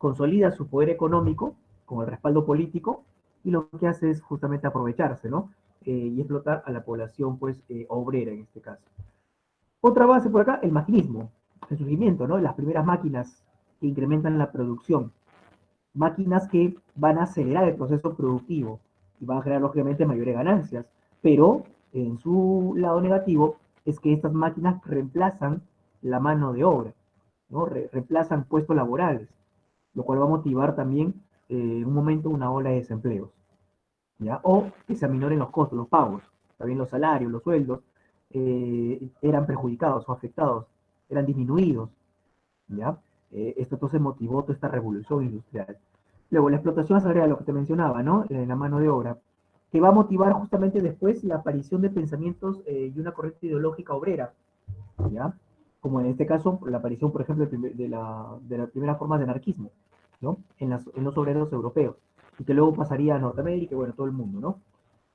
consolida su poder económico con el respaldo político y lo que hace es justamente aprovecharse, ¿no? Y explotar a la población, pues, obrera en este caso. Otra base por acá, el maquinismo, el surgimiento, ¿no? Las primeras máquinas que incrementan la producción, máquinas que van a acelerar el proceso productivo y van a generar, lógicamente, mayores ganancias, pero en su lado negativo es que estas máquinas reemplazan la mano de obra, ¿no? Reemplazan puestos laborales, lo cual va a motivar también en un momento una ola de desempleos, ¿ya? O que se aminoren los costos, los pagos, también los salarios, los sueldos, eran perjudicados o afectados, eran disminuidos, ¿ya? Esto entonces motivó toda esta revolución industrial. Luego, la explotación asalarial, lo que te mencionaba, ¿no? La mano de obra, que va a motivar justamente después la aparición de pensamientos y una corriente ideológica obrera, ¿ya? Como en este caso, la aparición, por ejemplo, de la primera forma de anarquismo, ¿no? En los obreros europeos, y que luego pasaría a Norteamérica y, bueno, todo el mundo, ¿no?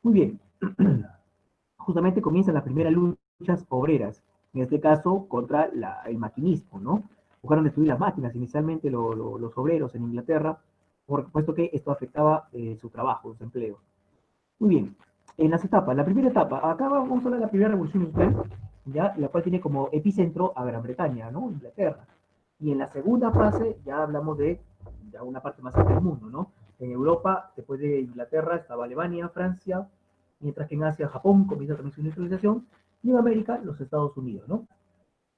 Muy bien. Justamente comienzan las primeras luchas obreras, en este caso contra el maquinismo, ¿no? Buscaron destruir las máquinas inicialmente los obreros en Inglaterra, por supuesto que esto afectaba su trabajo, su empleo. Muy bien, en las etapas, la primera etapa, acá vamos a hablar de la primera revolución industrial, ya, la cual tiene como epicentro a Gran Bretaña, ¿no? Inglaterra. Y en la segunda fase ya hablamos de ya una parte más del mundo, ¿no? En Europa, después de Inglaterra, estaba Alemania, Francia, mientras que en Asia, Japón comienza también su industrialización, y en América, los Estados Unidos, ¿no?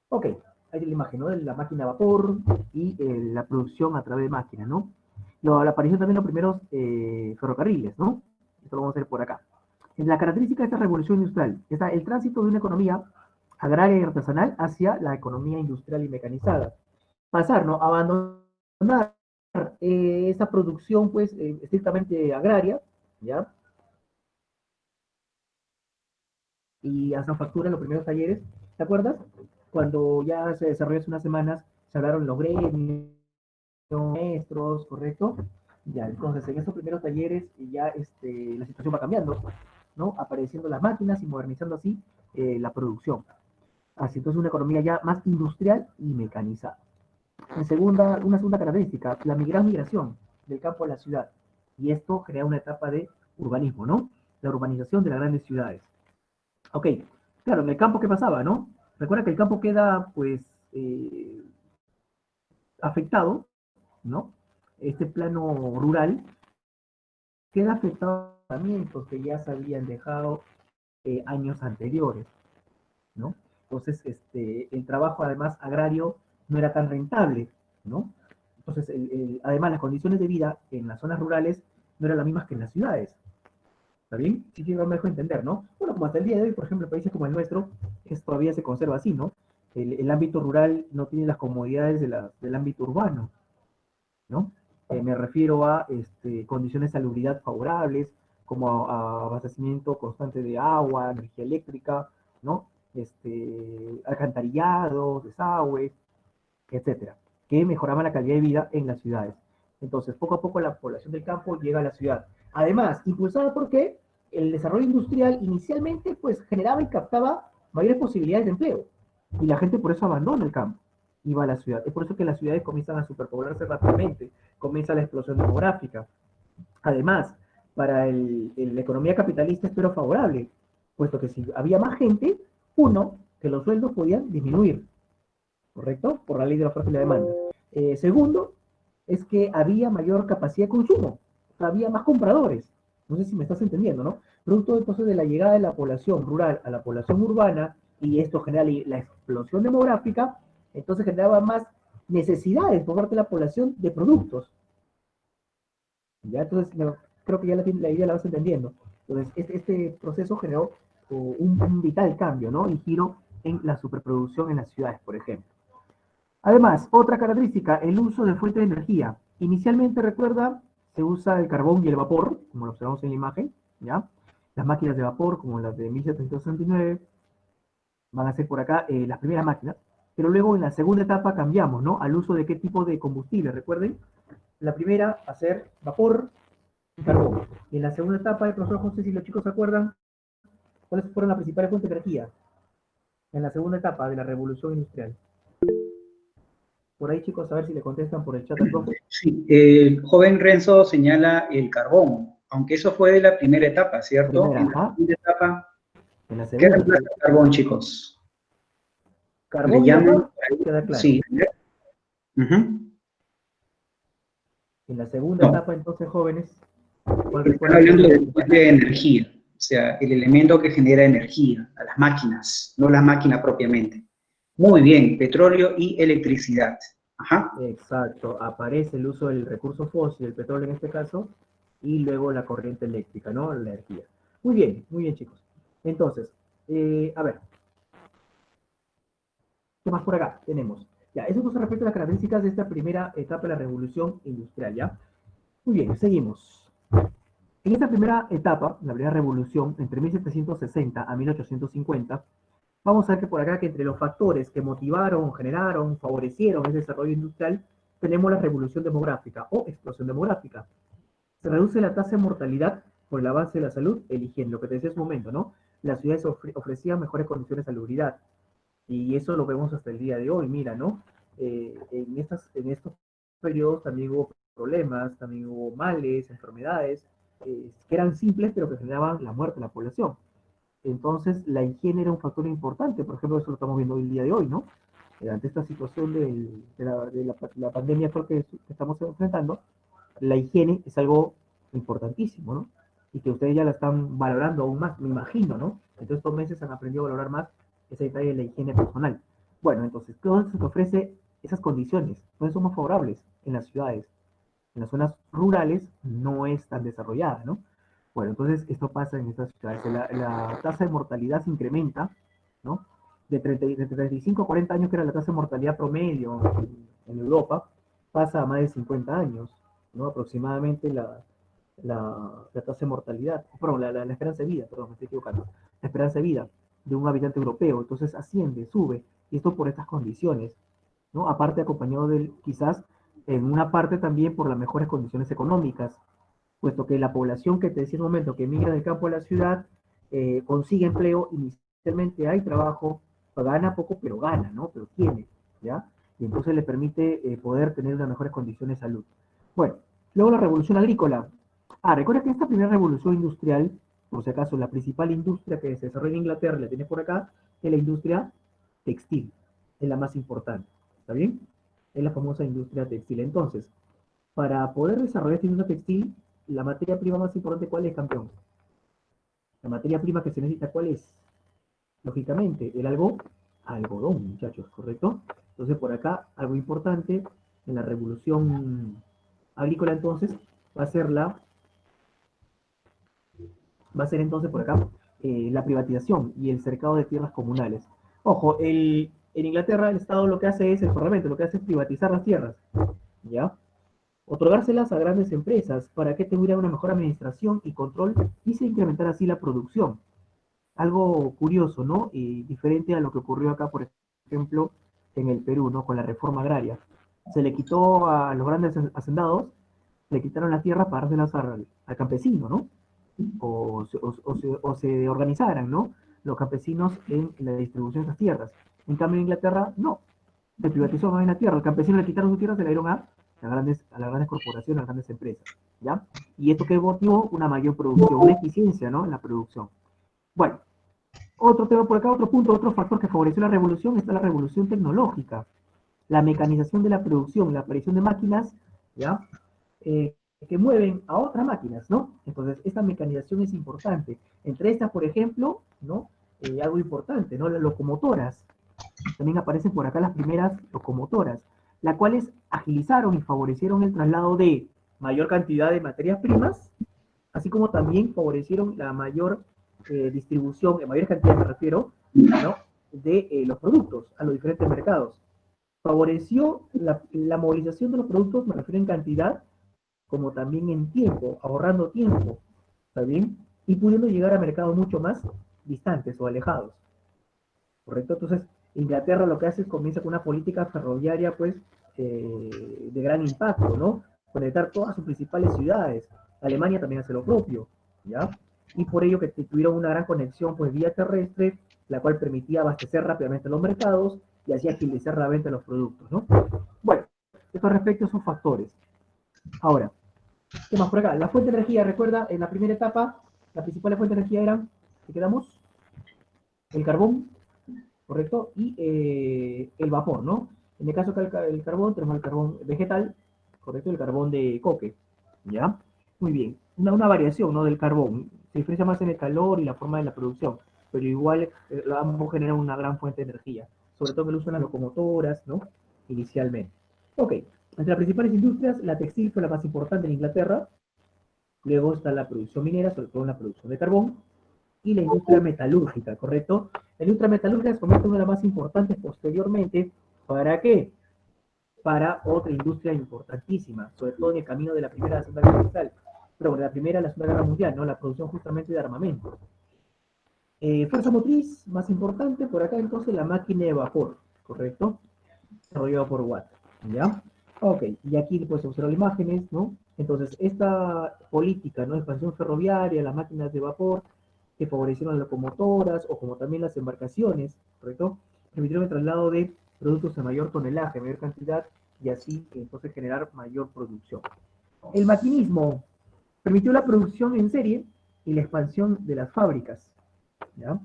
Ok, ahí tiene la imagen, ¿no? De la máquina a vapor y la producción a través de máquinas, ¿no? La aparición también de los primeros ferrocarriles, ¿no? Esto lo vamos a ver por acá. En la característica de esta revolución industrial está el tránsito de una economía agraria y artesanal hacia la economía industrial y mecanizada. Pasar, ¿no? Abandonar esa producción, pues, estrictamente agraria, ¿ya? Y hacen factura en los primeros talleres, ¿te acuerdas? Cuando ya se desarrolló hace unas semanas, se hablaron los gremios, maestros, ¿correcto? Ya, entonces en estos primeros talleres ya la situación va cambiando, ¿no? Apareciendo las máquinas y modernizando así la producción. Así entonces una economía ya más industrial y mecanizada. Una segunda característica, la migración del campo a la ciudad. Y esto crea una etapa de urbanismo, ¿no? La urbanización de las grandes ciudades. Ok, claro, en el campo, ¿qué pasaba, no? Recuerda que el campo queda, pues, eh, afectado, ¿no? Este plano rural queda afectado a tratamientos que ya se habían dejado años anteriores, ¿no? Entonces, el trabajo, además, agrario no era tan rentable, ¿no? Entonces, además, las condiciones de vida en las zonas rurales no eran las mismas que en las ciudades. ¿Está bien? Sí, sí, me dejo entender, ¿no? Bueno, como hasta el día de hoy, por ejemplo, en países como el nuestro, todavía se conserva así, ¿no? El ámbito rural no tiene las comodidades del ámbito urbano, ¿no? Me refiero a condiciones de salubridad favorables, como a abastecimiento constante de agua, energía eléctrica, ¿no? Alcantarillado, desagüe, etcétera, que mejoraban la calidad de vida en las ciudades. Entonces, poco a poco la población del campo llega a la ciudad. Además, impulsada porque el desarrollo industrial inicialmente pues generaba y captaba mayores posibilidades de empleo. Y la gente por eso abandona el campo y va a la ciudad. Es por eso que las ciudades comienzan a superpoblarse rápidamente, comienza la explosión demográfica. Además, para la economía capitalista esto era favorable, puesto que si había más gente, uno, que los sueldos podían disminuir, ¿correcto? Por la ley de la oferta y la demanda. Segundo, es que había mayor capacidad de consumo, o sea, había más compradores. No sé si me estás entendiendo, ¿no? Producto entonces de la llegada de la población rural a la población urbana, y esto genera la explosión demográfica, entonces generaba más necesidades por parte de la población de productos. ¿Ya? Entonces, creo que ya la idea la vas entendiendo. Entonces, este proceso generó un vital cambio, ¿no? Y giro en la superproducción en las ciudades, por ejemplo. Además, otra característica, el uso de fuentes de energía. Inicialmente, recuerda, se usa el carbón y el vapor, como lo observamos en la imagen, ¿ya? Las máquinas de vapor, como las de 1769, van a ser por acá las primeras máquinas, pero luego en la segunda etapa cambiamos, ¿no? Al uso de qué tipo de combustible, recuerden. La primera, hacer vapor y carbón. Y en la segunda etapa, el profesor José, si los chicos se acuerdan, ¿cuáles fueron las principales fuentes de energía? En la segunda etapa de la revolución industrial. por ahí, chicos, a ver si le contestan por el chat al profe. Sí, el joven Renzo señala el carbón, aunque eso fue de la primera etapa, ¿cierto? Primera, En la ajá. segunda etapa, En la ¿qué segunda. reemplaza el carbón, chicos? Le Carbón y llaman, agua, queda claro. sí. Ujú. En la segunda No, etapa, entonces, jóvenes, ¿cuál están recuerdan que es hablando la del fuente principal? de energía, o sea, el elemento que genera energía a las máquinas, no la máquina propiamente. Muy bien, petróleo y electricidad. Ajá. Exacto, aparece el uso del recurso fósil, el petróleo en este caso, y luego la corriente eléctrica, ¿no? La energía. Muy bien, chicos. Entonces, a ver, ¿qué más por acá tenemos? Ya, eso nos respecta a las características de esta primera etapa de la revolución industrial, ¿ya? Muy bien, seguimos. En esta primera etapa, la primera revolución, entre 1760 a 1850, vamos a ver que por acá que entre los factores que motivaron, generaron, favorecieron ese desarrollo industrial, tenemos la revolución demográfica o explosión demográfica. Se reduce la tasa de mortalidad por el avance de la salud, el higiene, lo que te decía hace un momento, ¿no? Las ciudades ofrecían mejores condiciones de salubridad. Y eso lo vemos hasta el día de hoy, mira, ¿no? En estos periodos también hubo problemas, también hubo males, enfermedades, que eran simples, pero que generaban la muerte de la población. Entonces, la higiene era un factor importante, por ejemplo, eso lo estamos viendo hoy el día de hoy, ¿no? Ante esta situación la pandemia actual que estamos enfrentando, la higiene es algo importantísimo, ¿no? Y que ustedes ya la están valorando aún más, me imagino, ¿no? Entonces, estos meses han aprendido a valorar más ese detalle de la higiene personal. Bueno, entonces, todo eso te ofrece esas condiciones, no son más favorables en las ciudades. En las zonas rurales no es tan desarrollada, ¿no? Bueno, entonces esto pasa en estas ciudades. La tasa de mortalidad se incrementa, ¿no? De 35 a 40 años, que era la tasa de mortalidad promedio en Europa, pasa a más de 50 años, ¿no? Aproximadamente la tasa de mortalidad, perdón, la esperanza de vida, perdón, me estoy equivocando, la esperanza de vida de un habitante europeo, entonces asciende, sube, y esto por estas condiciones, ¿no? Aparte acompañado del, quizás, en una parte también por las mejores condiciones económicas, puesto que la población que te decía en un momento que migra del campo a la ciudad consigue empleo, inicialmente hay trabajo, gana poco, pero gana, ¿no? Pero tiene, ¿ya? Y entonces le permite poder tener unas mejores condiciones de salud. Bueno, luego la revolución agrícola. Recuerda que esta primera revolución industrial, por si acaso, la principal industria que se desarrolla en Inglaterra, la tienes por acá, es la industria textil, es la más importante, ¿está bien? Es la famosa industria textil. Entonces, para poder desarrollar esta industria textil, la materia prima más importante, ¿cuál es, campeón? La materia prima que se necesita, ¿cuál es? Lógicamente, algodón, muchachos, ¿correcto? Entonces, por acá, algo importante en la revolución agrícola, entonces, va a ser va a ser entonces por acá la privatización y el cercado de tierras comunales. Ojo, en Inglaterra el Estado lo que hace es, el Parlamento lo que hace es privatizar las tierras, ¿ya? Otorgárselas a grandes empresas para que tuviera una mejor administración y control y se incrementara así la producción. Algo curioso, ¿no? Y diferente a lo que ocurrió acá, por ejemplo, en el Perú, ¿no? Con la reforma agraria. Se le quitó a los grandes hacendados, le quitaron las tierras para dárselas al campesino, ¿no? O se organizaran, ¿no? Los campesinos en la distribución de esas tierras. En cambio, en Inglaterra, no. Se privatizó más bien la tierra. Al campesino le quitaron su tierra, se la dieron a las grandes corporaciones, a las grandes empresas, ¿ya? Y esto que motivó una mayor producción, una eficiencia, ¿no? En la producción. Bueno, otro tema por acá, otro punto, otro factor que favoreció la revolución está la revolución tecnológica, la mecanización de la producción, la aparición de máquinas, ¿ya? Eh, que mueven a otras máquinas, ¿no? Entonces, esta mecanización es importante. Entre estas, por ejemplo, ¿no? Algo importante, ¿no? Las locomotoras. También aparecen por acá las primeras locomotoras, las cuales agilizaron y favorecieron el traslado de mayor cantidad de materias primas, así como también favorecieron la mayor distribución, en mayor cantidad me refiero, ¿no? De los productos a los diferentes mercados. Favoreció la movilización de los productos, me refiero en cantidad, como también en tiempo, ahorrando tiempo, ¿está bien? Y pudiendo llegar a mercados mucho más distantes o alejados, ¿correcto? Entonces, Inglaterra lo que hace es comienza con una política ferroviaria, pues, de gran impacto, ¿no? Conectar todas sus principales ciudades. Alemania también hace lo propio, ¿ya? Y por ello que tuvieron una gran conexión, pues, vía terrestre, la cual permitía abastecer rápidamente los mercados y así agilizar la venta de los productos, ¿no? Bueno, estos respecto son factores. Ahora, ¿qué más por acá? La fuente de energía, recuerda, en la primera etapa, la principal fuente de energía eran, ¿qué quedamos? El carbón, ¿correcto? Y el vapor, ¿no? En el caso del carbón, tenemos el carbón vegetal, ¿correcto? El carbón de coque, ¿ya? Muy bien. Una variación, ¿no? Del carbón. Se diferencia más en el calor y la forma de la producción, pero igual ambos generan una gran fuente de energía, sobre todo en el uso de las locomotoras, ¿no? Inicialmente. Ok. Entre las principales industrias, la textil fue la más importante en Inglaterra, luego está la producción minera, sobre todo en la producción de carbón, y la industria metalúrgica, ¿correcto? La industria metalúrgica se convierte en una de las más importantes posteriormente. ¿Para qué? Para otra industria importantísima, sobre todo en el camino de la Primera a la Segunda Guerra Mundial, pero de la Primera a la Segunda Guerra Mundial, ¿no? La producción justamente de armamento. Fuerza motriz, más importante, por acá entonces la máquina de vapor, ¿correcto? Desarrollado por Watt, ¿ya? Ok, y aquí después se observan imágenes, ¿no? Entonces, esta política, ¿no? Expansión ferroviaria, las máquinas de vapor, que favorecieron las locomotoras, o como también las embarcaciones, ¿correcto? Permitieron el traslado de productos a mayor tonelaje, mayor cantidad, y así entonces generar mayor producción. El maquinismo permitió la producción en serie y la expansión de las fábricas, ¿ya?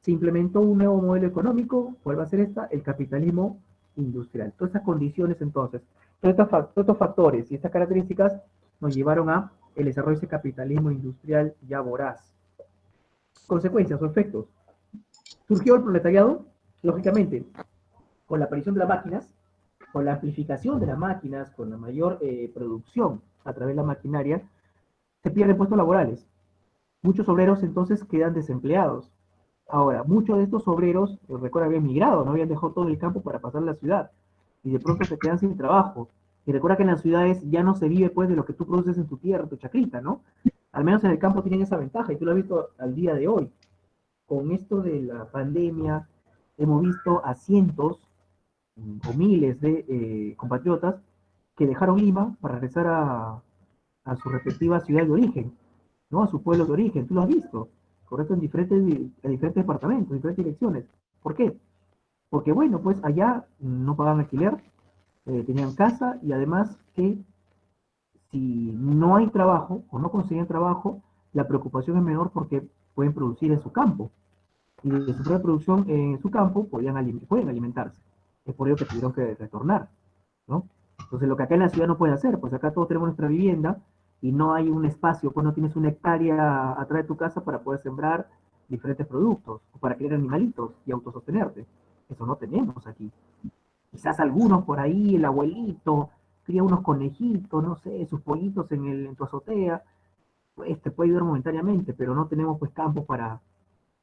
Se implementó un nuevo modelo económico. ¿Cuál va a ser esta? El capitalismo industrial. Todas estas condiciones entonces, todos estos factores y estas características nos llevaron a el desarrollo de ese capitalismo industrial ya voraz. Consecuencias o efectos. Surgió el proletariado, lógicamente, con la aparición de las máquinas, con la amplificación de las máquinas, con la mayor producción a través de la maquinaria, se pierden puestos laborales. Muchos obreros entonces quedan desempleados. Ahora, muchos de estos obreros, recuerda, habían migrado, no habían dejado todo el campo para pasar a la ciudad, y de pronto se quedan sin trabajo. Y recuerda que en las ciudades ya no se vive pues de lo que tú produces en tu tierra, tu chacrita, ¿no? Al menos en el campo tienen esa ventaja, y tú lo has visto al día de hoy. Con esto de la pandemia, hemos visto a cientos o miles de compatriotas que dejaron Lima para regresar a su respectiva ciudad de origen, ¿no? A sus pueblos de origen. Tú lo has visto, ¿correcto? En diferentes departamentos, en diferentes direcciones. ¿Por qué? Porque, bueno, pues allá no pagaban alquiler, tenían casa y además que si no hay trabajo o no consiguen trabajo, la preocupación es menor porque pueden producir en su campo. Y de su propia producción en su campo pueden alimentarse. Es por ello que tuvieron que retornar, ¿no? Entonces, lo que acá en la ciudad no pueden hacer, pues acá todos tenemos nuestra vivienda y no hay un espacio, pues no tienes una hectárea atrás de tu casa para poder sembrar diferentes productos o para criar animalitos y autosostenerte. Eso no tenemos aquí. Quizás algunos por ahí, el abuelito, cría unos conejitos, no sé, sus pollitos en tu azotea, pues te puede ayudar momentáneamente, pero no tenemos pues campos para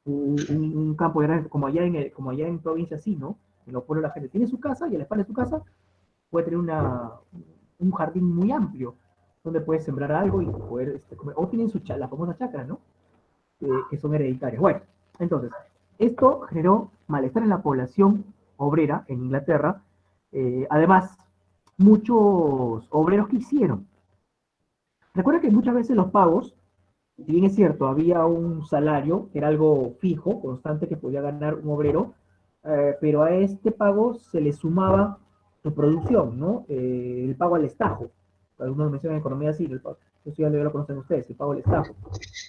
un campo grande, como allá en provincia, sí, ¿no? En los pueblos la gente tiene su casa y a la espalda de su casa puede tener un jardín muy amplio donde puede sembrar algo y poder comer. O tienen la famosa chacra, ¿no? Que son hereditarias. Bueno, entonces, esto generó malestar en la población obrera en Inglaterra. Además, muchos obreros que hicieron. Recuerda que muchas veces los pagos, si bien es cierto, había un salario que era algo fijo, constante, que podía ganar un obrero, pero a este pago se le sumaba su producción, ¿no? El pago al estajo. Algunos mencionan economía así, eso ya lo conocen ustedes, el pago al estajo.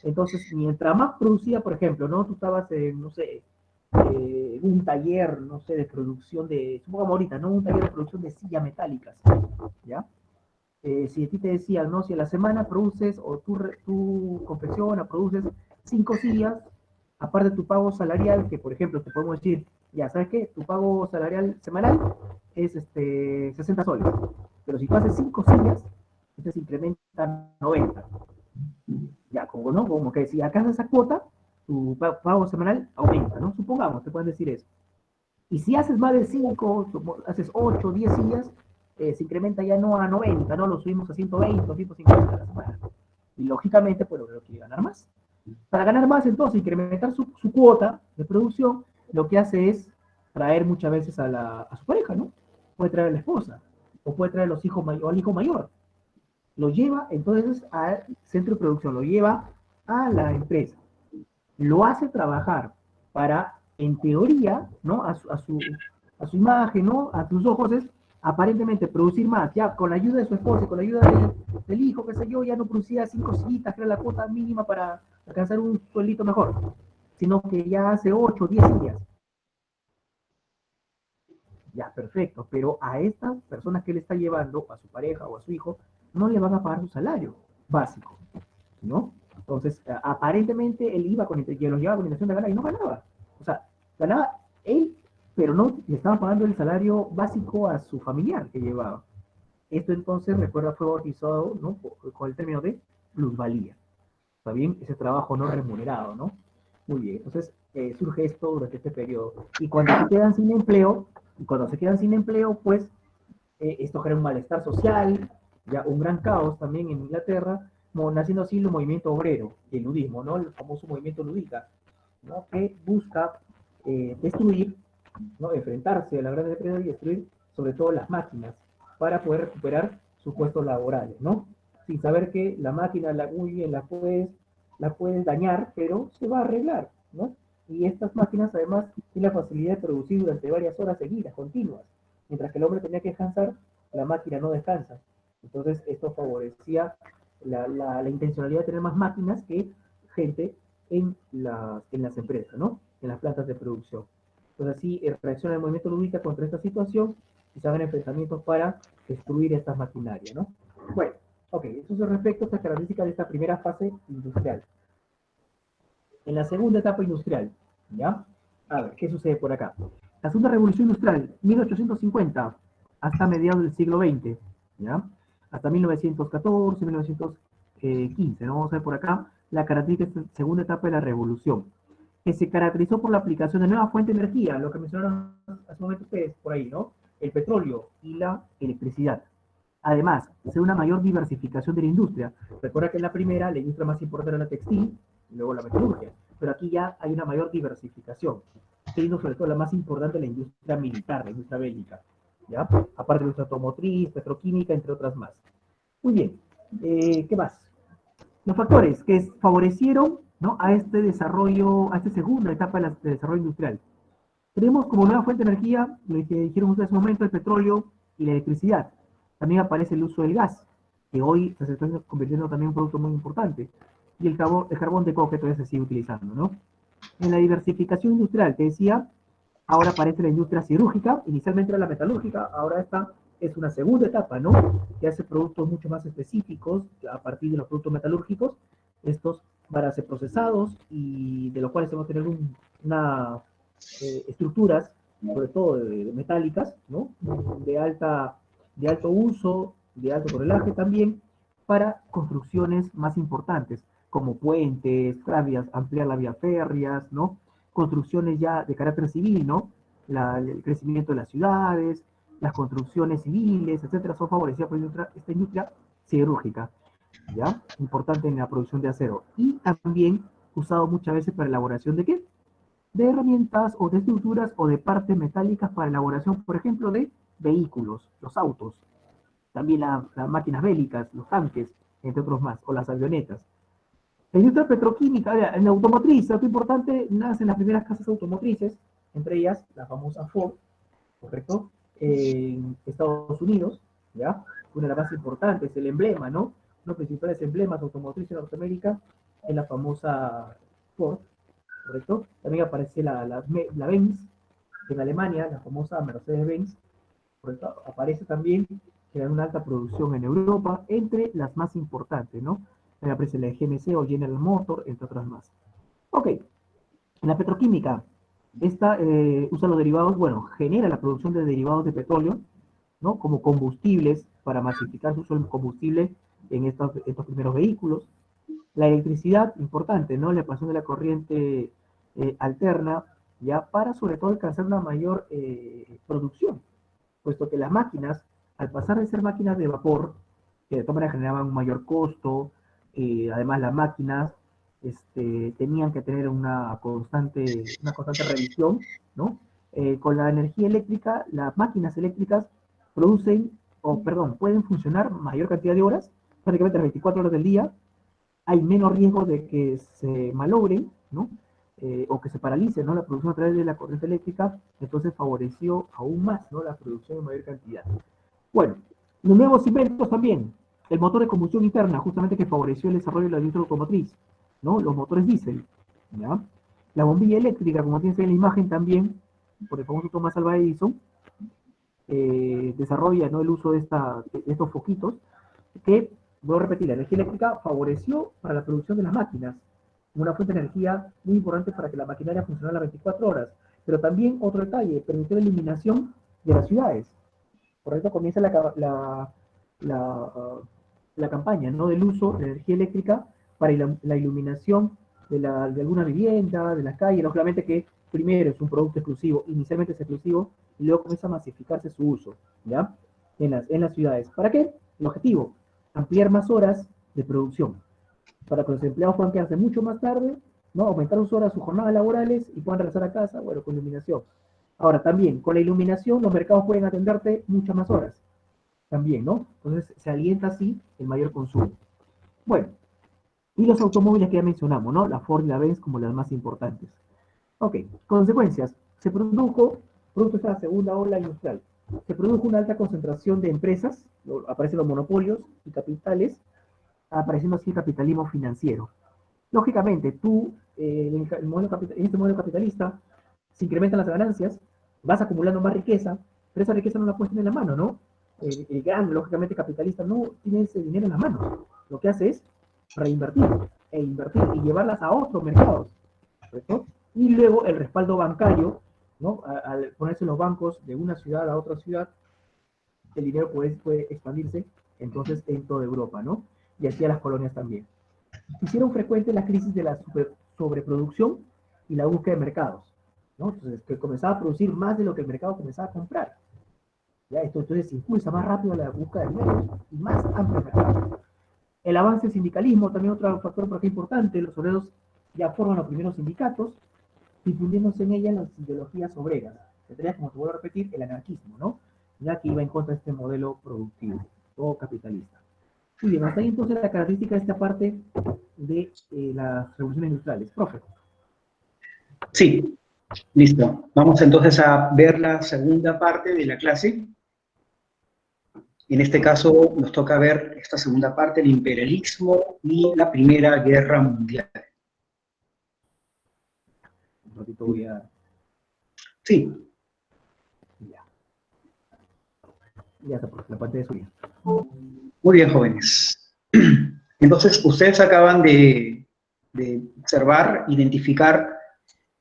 Entonces, mientras más producía, por ejemplo, ¿no? Tú estabas en, no sé, un taller, no sé, de producción de, supongamos ahorita, ¿no? Un taller de producción de sillas metálicas, ¿ya? Si a ti te decían, ¿no? Si a la semana produces o tú confeccionas, produces 5 sillas, aparte de tu pago salarial, que por ejemplo te podemos decir, ya, ¿sabes qué? Tu pago salarial semanal es 60 soles. Pero si tú haces 5 sillas, entonces incrementa 90. Ya, como no, como que si alcanzas esa cuota, tu pago semanal aumenta, ¿no? Supongamos, te pueden decir eso. Y si haces más de 5, haces 8, 10 sillas, se incrementa ya no a 90, ¿no? Lo subimos a 120 o 150 a la semana. Y lógicamente, pues lo quiere ganar más. Para ganar más, entonces, incrementar su cuota de producción, lo que hace es traer muchas veces a su pareja, ¿no? Puede traer a la esposa, o puede traer a los hijos o al hijo mayor. Lo lleva entonces al centro de producción, lo lleva a la empresa. Lo hace trabajar para, en teoría, ¿no? a su imagen, ¿no? A sus ojos es aparentemente producir más, ya con la ayuda de su esposa y con la ayuda del hijo, qué sé yo, ya no producía 5 sillitas, que era la cuota mínima para alcanzar un sueldito mejor, sino que ya hace 8 o 10 sillas. Ya, perfecto, pero a estas personas que él está llevando, a su pareja o a su hijo, no le van a pagar su salario básico, ¿no? Entonces, aparentemente él iba con, y los llevaba con intención de ganar y no ganaba. O sea, ganaba él, pero no le estaban pagando el salario básico a su familiar que llevaba. Esto entonces, recuerda, fue bautizado, ¿no? Con el término de plusvalía. ¿Está bien? Ese trabajo no remunerado, ¿no? Muy bien, entonces surge esto durante este periodo. Y cuando se quedan sin empleo, pues esto genera un malestar social, ya un gran caos también en Inglaterra, naciendo así el movimiento obrero, el nudismo, ¿no? El famoso movimiento nudista, ¿no? Que busca destruir, ¿no? Enfrentarse a la gran depresión y destruir sobre todo las máquinas para poder recuperar sus puestos laborales, ¿no? Sin saber que la máquina muy bien la puedes dañar, pero se va a arreglar, ¿no? Y estas máquinas además tienen la facilidad de producir durante varias horas seguidas, continuas. Mientras que el hombre tenía que descansar, la máquina no descansa. Entonces esto favorecía la intencionalidad de tener más máquinas que gente en las empresas, ¿no? En las plantas de producción. Entonces así reacciona el movimiento ludita contra esta situación y se hagan enfrentamientos para destruir estas maquinarias, ¿no? Bueno, ok, eso es respecto a estas características de esta primera fase industrial. En la segunda etapa industrial, ¿ya? A ver, ¿qué sucede por acá? La segunda revolución industrial, 1850 hasta mediados del siglo XX, ¿ya? Hasta 1914, 1915, ¿no? Vamos a ver por acá la característica de esta segunda etapa de la revolución, que se caracterizó por la aplicación de nuevas fuentes de energía, lo que mencionaron hace un momento ustedes por ahí, ¿no? El petróleo y la electricidad. Además, se una mayor diversificación de la industria. Recuerda que en la primera, la industria más importante era la textil, y luego la metalurgia, pero aquí ya hay una mayor diversificación, siendo sobre todo la más importante la industria militar, la industria bélica, ¿ya? Aparte de la industria automotriz, petroquímica, entre otras más. Muy bien, ¿qué más? Los factores que favorecieron, ¿no? A este desarrollo, a esta segunda etapa de desarrollo industrial. Tenemos como nueva fuente de energía, lo que dijeron ustedes hace un momento, el petróleo y la electricidad. También aparece el uso del gas, que hoy se está convirtiendo también en un producto muy importante. Y el carbón de coque todavía se sigue utilizando, ¿no? En la diversificación industrial, te decía, ahora aparece la industria siderúrgica, inicialmente era la metalúrgica, ahora esta es una segunda etapa, ¿no? Que hace productos mucho más específicos a partir de los productos metalúrgicos, estos van a ser procesados y de los cuales se va a tener una estructuras, sobre todo metálicas, ¿no? De, de alto uso, de alto tonelaje también, para construcciones más importantes, como puentes, ampliar las vías férreas, ¿no? Construcciones ya de carácter civil, ¿no? El crecimiento de las ciudades, las construcciones civiles, etcétera, son favorecidas por esta industria siderúrgica, ¿ya? Importante en la producción de acero. Y también usado muchas veces para elaboración de ¿qué? De herramientas o de estructuras o de partes metálicas para elaboración, por ejemplo, de vehículos, los autos, también las máquinas bélicas, los tanques, entre otros más, o las avionetas. La industria petroquímica, en la automotriz, algo importante, nacen las primeras casas automotrices, entre ellas la famosa Ford, ¿correcto? En Estados Unidos, ¿ya? Una de las más importantes, el emblema, ¿no? Los principales emblemas automotrices en Norteamérica es la famosa Ford, ¿correcto? También aparece la Benz en Alemania, la famosa Mercedes-Benz, ¿correcto? Aparece también que hay una alta producción en Europa, entre las más importantes, ¿no? También aparece la GMC o General Motors, entre otras más. Ok, en la petroquímica, esta usa los derivados, bueno, genera la producción de derivados de petróleo, ¿no? Como combustibles para masificar su uso del combustible en estos primeros vehículos. La electricidad, importante, ¿no? La pasión de la corriente alterna, ya para sobre todo alcanzar una mayor producción, puesto que las máquinas, al pasar de ser máquinas de vapor, que de todas maneras generaban un mayor costo, además las máquinas tenían que tener una constante revisión, ¿no? Con la energía eléctrica, las máquinas eléctricas producen, o perdón, pueden funcionar mayor cantidad de horas, prácticamente las 24 horas del día, hay menos riesgo de que se malogren, ¿no? o que se paralice, ¿no?, la producción a través de la corriente eléctrica, entonces favoreció aún más, ¿no?, la producción en mayor cantidad. Bueno, los nuevos inventos también, el motor de combustión interna, justamente que favoreció el desarrollo de la industria automotriz, ¿no?, los motores diésel, ¿ya? La bombilla eléctrica, como tienes en la imagen también, por el famoso Thomas Alva Edison, desarrolla, ¿no?, el uso de estos foquitos, que, voy a repetir, la energía eléctrica favoreció para la producción de las máquinas, una fuente de energía muy importante para que la maquinaria funcionara las 24 horas. Pero también, otro detalle, permitió la iluminación de las ciudades. Por eso comienza la campaña, ¿no?, del uso de energía eléctrica para la iluminación de alguna vivienda, de las calles. Lógicamente que primero es un producto exclusivo, inicialmente es exclusivo, y luego comienza a masificarse su uso, ¿ya?, en las ciudades. ¿Para qué? El objetivo, ampliar más horas de producción, para que los empleados puedan quedarse mucho más tarde, ¿no?, aumentar sus horas, sus jornadas laborales y puedan regresar a casa, bueno, con iluminación. Ahora, también, con la iluminación, los mercados pueden atenderte muchas más horas, también, ¿no? Entonces, se alienta así el mayor consumo. Bueno, y los automóviles que ya mencionamos, ¿no?, la Ford y la Benz como las más importantes. Ok, consecuencias. Se produjo, producto de esta segunda ola industrial, se produjo una alta concentración de empresas, aparecen los monopolios y capitales, apareciendo así el capitalismo financiero. Lógicamente, tú, en este modelo capitalista, se incrementan las ganancias, vas acumulando más riqueza, pero esa riqueza no la puedes tener en la mano, ¿no? El gran, lógicamente, capitalista no tiene ese dinero en la mano. Lo que hace es reinvertir e invertir y llevarlas a otros mercados, ¿correcto? Y luego el respaldo bancario, ¿no? Al ponerse los bancos de una ciudad a otra ciudad, el dinero puede expandirse entonces en toda Europa, ¿no? Y así a las colonias también. Hicieron frecuente la crisis de la sobreproducción y la búsqueda de mercados, ¿no? Entonces, que comenzaba a producir más de lo que el mercado comenzaba a comprar. ¿Ya? Esto entonces impulsa más rápido la búsqueda de medios y más amplio mercado. El avance del sindicalismo, también otro factor por aquí importante, los obreros ya forman los primeros sindicatos, difundiéndose en ellas las ideologías obreras. Tendría, como te vuelvo a repetir, el anarquismo, ¿no? Ya que iba en contra de este modelo productivo o capitalista. Muy bien, hasta ahí entonces la característica de esta parte de las revoluciones industriales. Profe. Sí, listo. Vamos entonces a ver la segunda parte de la clase. En este caso nos toca ver esta segunda parte, el imperialismo y la Primera Guerra Mundial. Un ratito voy a... Sí. Ya. Ya está, la parte de subida. Muy bien, jóvenes. Entonces, ustedes acaban de observar, identificar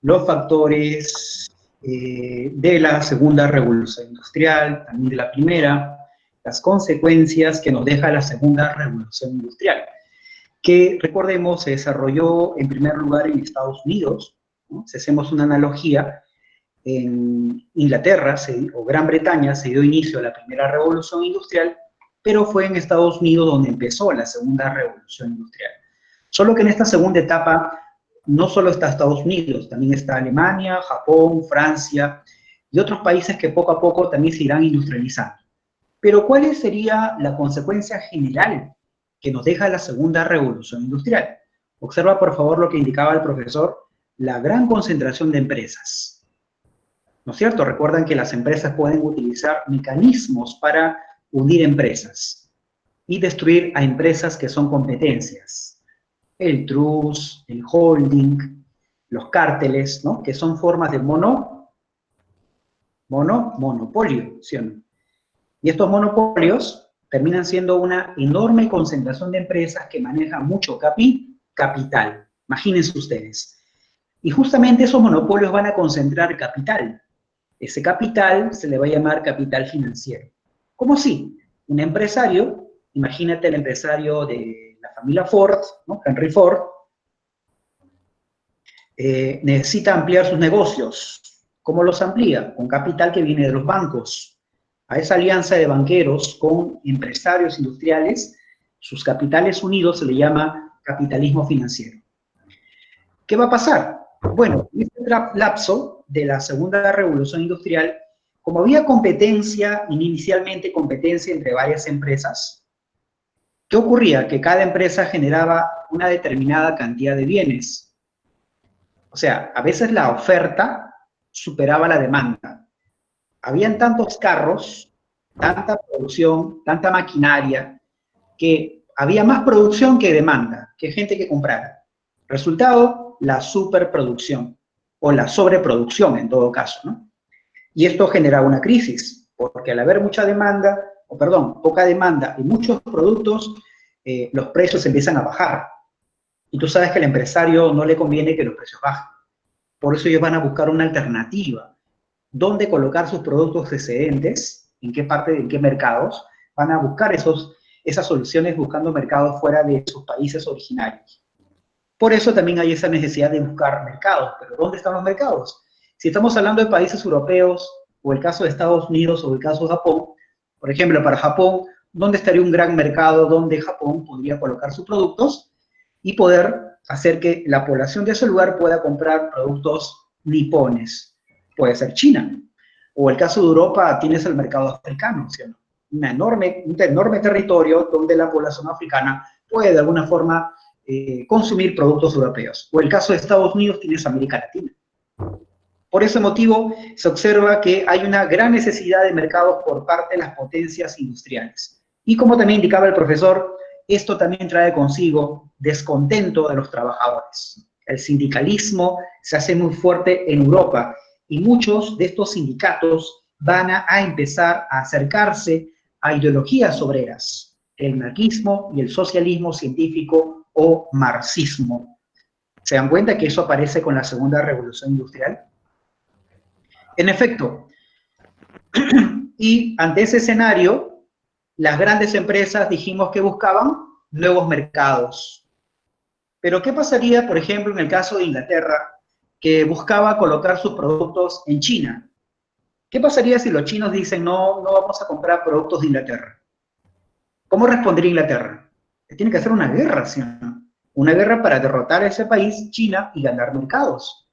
los factores de la segunda revolución industrial, también de la primera, las consecuencias que nos deja la segunda revolución industrial, que, recordemos, se desarrolló en primer lugar en Estados Unidos, ¿no? Si hacemos una analogía, en Inglaterra o Gran Bretaña se dio inicio a la primera revolución industrial, pero fue en Estados Unidos donde empezó la segunda revolución industrial. Solo que en esta segunda etapa no solo está Estados Unidos, también está Alemania, Japón, Francia y otros países que poco a poco también se irán industrializando. Pero ¿cuál sería la consecuencia general que nos deja la segunda revolución industrial? Observa por favor lo que indicaba el profesor, la gran concentración de empresas. ¿No es cierto? Recuerdan que las empresas pueden utilizar mecanismos para unir empresas y destruir a empresas que son competencias. El trust, el holding, los cárteles, ¿no? Que son formas de monopolio, ¿sí o no? Y estos monopolios terminan siendo una enorme concentración de empresas que manejan mucho capital. Imagínense ustedes. Y justamente esos monopolios van a concentrar capital. Ese capital se le va a llamar capital financiero. ¿Cómo así? Un empresario, imagínate el empresario de la familia Ford, ¿no? Henry Ford, necesita ampliar sus negocios. ¿Cómo los amplía? Con capital que viene de los bancos. A esa alianza de banqueros con empresarios industriales, sus capitales unidos se le llama capitalismo financiero. ¿Qué va a pasar? Bueno, en este lapso de la segunda revolución industrial, como había competencia, inicialmente competencia entre varias empresas, ¿qué ocurría? Que cada empresa generaba una determinada cantidad de bienes. O sea, a veces la oferta superaba la demanda. Habían tantos carros, tanta producción, tanta maquinaria, que había más producción que demanda, que gente que comprara. Resultado, la superproducción o la sobreproducción en todo caso, ¿no? Y esto generaba una crisis, porque al haber mucha demanda, o perdón, poca demanda y muchos productos, los precios empiezan a bajar. Y tú sabes que al empresario no le conviene que los precios bajen. Por eso ellos van a buscar una alternativa. ¿Dónde colocar sus productos excedentes? ¿En qué parte, en qué mercados? Van a buscar esas soluciones buscando mercados fuera de sus países originarios. Por eso también hay esa necesidad de buscar mercados. ¿Pero dónde están los mercados? Si estamos hablando de países europeos, o el caso de Estados Unidos, o el caso de Japón, por ejemplo, para Japón, ¿dónde estaría un gran mercado donde Japón podría colocar sus productos y poder hacer que la población de ese lugar pueda comprar productos nipones? Puede ser China. O el caso de Europa, tienes el mercado africano, ¿sí o no? Un enorme territorio donde la población africana puede de alguna forma consumir productos europeos. O el caso de Estados Unidos, tienes América Latina. Por ese motivo, se observa que hay una gran necesidad de mercados por parte de las potencias industriales. Y como también indicaba el profesor, esto también trae consigo descontento de los trabajadores. El sindicalismo se hace muy fuerte en Europa y muchos de estos sindicatos van a empezar a acercarse a ideologías obreras, el anarquismo y el socialismo científico o marxismo. ¿Se dan cuenta que eso aparece con la segunda revolución industrial? En efecto, y ante ese escenario, las grandes empresas dijimos que buscaban nuevos mercados. Pero ¿qué pasaría, por ejemplo, en el caso de Inglaterra, que buscaba colocar sus productos en China? ¿Qué pasaría si los chinos dicen, no, no vamos a comprar productos de Inglaterra? ¿Cómo respondería Inglaterra? Tiene que hacer una guerra, ¿sí o no? Una guerra para derrotar a ese país, China, y ganar mercados.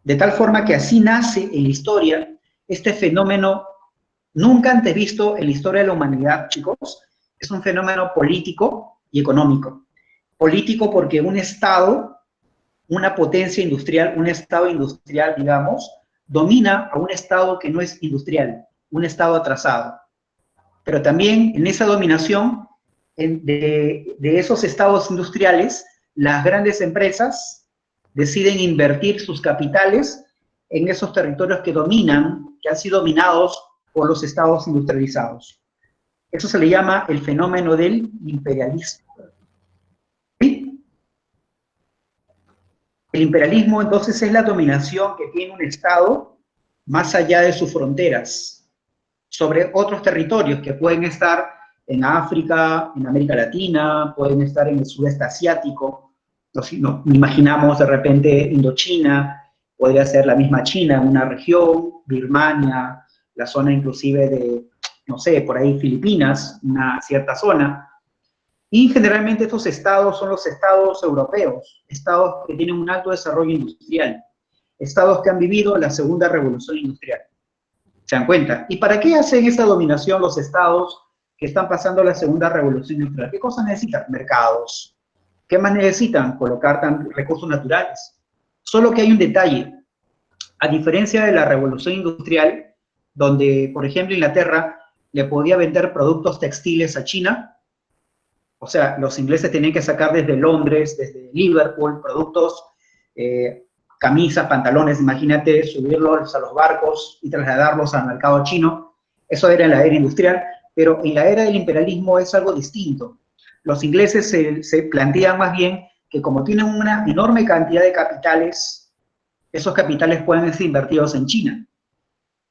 De tal forma que así nace en la historia este fenómeno nunca antes visto en la historia de la humanidad, chicos. Es un fenómeno político y económico. Político porque un Estado, una potencia industrial, un Estado industrial, digamos, domina a un Estado que no es industrial, un Estado atrasado. Pero también en esa dominación de esos estados industriales, las grandes empresas deciden invertir sus capitales en esos territorios que dominan, que han sido dominados por los estados industrializados. Eso se le llama el fenómeno del imperialismo. ¿Sí? El imperialismo, entonces, es la dominación que tiene un estado más allá de sus fronteras, sobre otros territorios que pueden estar en África, en América Latina, pueden estar en el sudeste asiático. Nos imaginamos de repente Indochina, podría ser la misma China en una región, Birmania, la zona inclusive de, no sé, por ahí Filipinas, una cierta zona. Y generalmente estos estados son los estados europeos, estados que tienen un alto desarrollo industrial, estados que han vivido la segunda revolución industrial. ¿Se dan cuenta? ¿Y para qué hacen esa dominación los estados que están pasando la segunda revolución industrial? ¿Qué cosas necesitan? Mercados. ¿Qué más necesitan? Colocar recursos naturales. Solo que hay un detalle. A diferencia de la revolución industrial, donde, por ejemplo, Inglaterra le podía vender productos textiles a China, o sea, los ingleses tenían que sacar desde Londres, desde Liverpool, productos, camisas, pantalones, imagínate, subirlos a los barcos y trasladarlos al mercado chino. Eso era en la era industrial, pero en la era del imperialismo es algo distinto. Los ingleses se plantean más bien que como tienen una enorme cantidad de capitales, esos capitales pueden ser invertidos en China.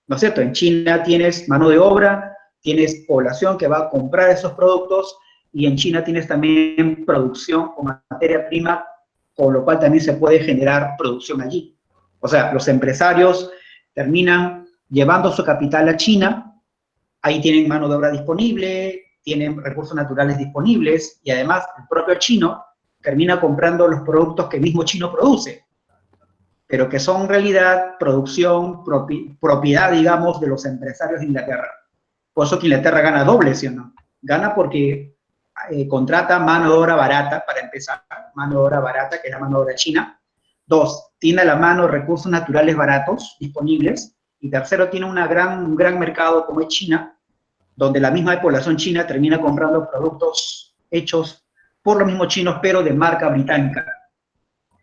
¿No es cierto? En China tienes mano de obra, tienes población que va a comprar esos productos, y en China tienes también producción o materia prima, con lo cual también se puede generar producción allí. O sea, los empresarios terminan llevando su capital a China, ahí tienen mano de obra disponible, tienen recursos naturales disponibles, y además el propio chino termina comprando los productos que el mismo chino produce, pero que son en realidad producción, propiedad, digamos, de los empresarios de Inglaterra. Por eso que Inglaterra gana doble, ¿sí o no? Gana porque contrata mano de obra barata, para empezar, mano de obra barata, que es la mano de obra china, Dos, tiene a la mano recursos naturales baratos, disponibles. Y tercero, tiene un gran mercado como es China, donde la misma población china termina comprando productos hechos por los mismos chinos, pero de marca británica.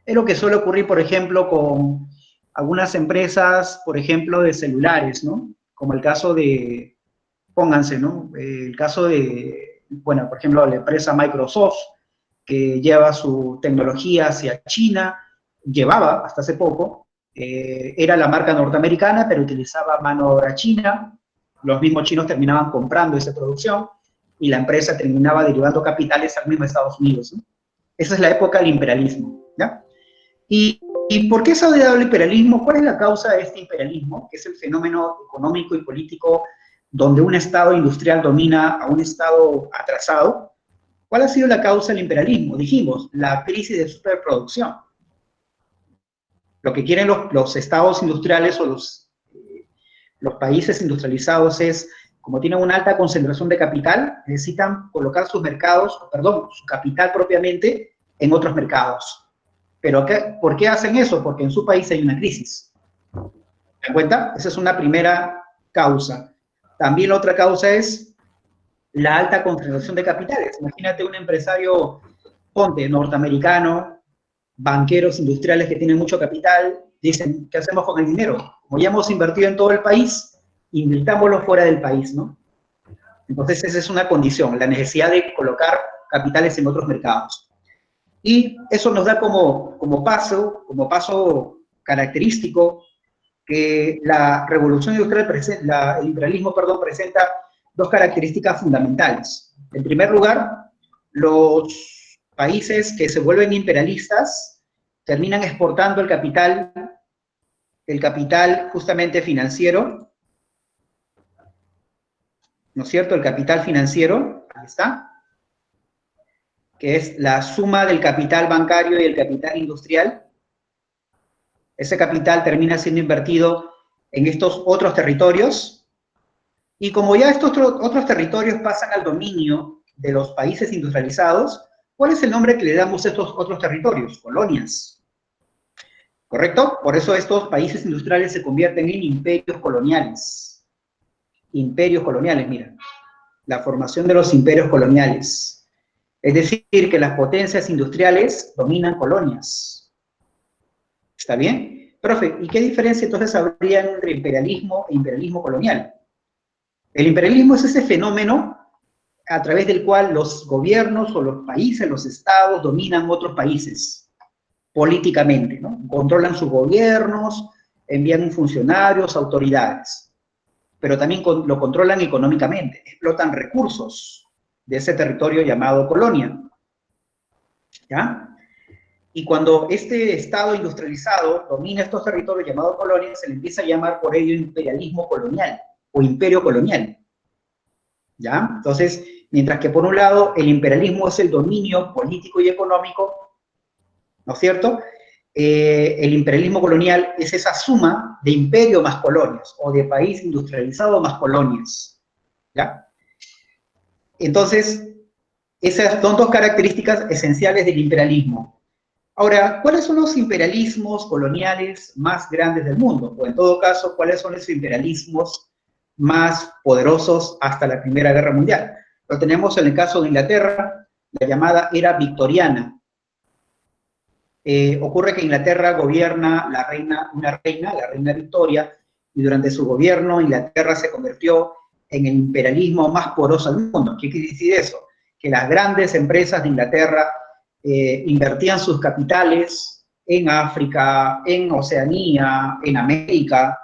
Es lo que suele ocurrir, por ejemplo, con algunas empresas, por ejemplo, de celulares, ¿no? Como el caso de, pónganse, ¿no? El caso de, bueno, por ejemplo, la empresa Microsoft, que lleva su tecnología hacia China, llevaba hasta hace poco, era la marca norteamericana, pero utilizaba mano de obra china, los mismos chinos terminaban comprando esa producción y la empresa terminaba derivando capitales al mismo Estados Unidos, ¿no? Esa es la época del imperialismo, ¿ya? ¿Y por qué se ha dado el imperialismo? ¿Cuál es la causa de este imperialismo? Que es el fenómeno económico y político donde un Estado industrial domina a un Estado atrasado. ¿Cuál ha sido la causa del imperialismo? Dijimos, la crisis de superproducción. Lo que quieren los estados industriales o los países industrializados es, como tienen una alta concentración de capital, necesitan colocar sus mercados, perdón, su capital propiamente en otros mercados. ¿Pero por qué hacen eso? Porque en su país hay una crisis. ¿Se dan cuenta? Esa es una primera causa. También la otra causa es la alta concentración de capitales. Imagínate un empresario, ponte, norteamericano, banqueros industriales que tienen mucho capital, dicen, ¿qué hacemos con el dinero? Como ya hemos invertido en todo el país, invirtámoslo fuera del país, ¿no? Entonces esa es una condición, la necesidad de colocar capitales en otros mercados. Y eso nos da como paso característico que la revolución industrial, el imperialismo, perdón, presenta dos características fundamentales. En primer lugar, los países que se vuelven imperialistas terminan exportando el capital justamente financiero, ¿no es cierto? El capital financiero, ahí está, que es la suma del capital bancario y el capital industrial. Ese capital termina siendo invertido en estos otros territorios, y como ya estos otros territorios pasan al dominio de los países industrializados, ¿cuál es el nombre que le damos a estos otros territorios? Colonias. ¿Correcto? Por eso estos países industriales se convierten en imperios coloniales. Imperios coloniales, mira. La formación de los imperios coloniales. Es decir, que las potencias industriales dominan colonias. ¿Está bien? Profe, ¿y qué diferencia entonces habría entre imperialismo e imperialismo colonial? El imperialismo es ese fenómeno a través del cual los gobiernos o los países, los estados, dominan otros países políticamente, ¿no? Controlan sus gobiernos, envían funcionarios, autoridades, pero también lo controlan económicamente, explotan recursos de ese territorio llamado colonia, ¿ya? Y cuando este estado industrializado domina estos territorios llamados colonias, se le empieza a llamar por ello imperialismo colonial o imperio colonial, ¿ya? Entonces, mientras que por un lado el imperialismo es el dominio político y económico, ¿no es cierto? El imperialismo colonial es esa suma de imperio más colonias, o de país industrializado más colonias, ¿ya? Entonces, esas son dos características esenciales del imperialismo. Ahora, ¿cuáles son los imperialismos coloniales más grandes del mundo? O en todo caso, ¿cuáles son los imperialismos más poderosos hasta la Primera Guerra Mundial? Lo tenemos en el caso de Inglaterra, la llamada era victoriana. Ocurre que Inglaterra gobierna una reina, la reina Victoria, y durante su gobierno Inglaterra se convirtió en el imperialismo más poderoso del mundo. ¿Qué quiere decir eso? Que las grandes empresas de Inglaterra invertían sus capitales en África, en Oceanía, en América,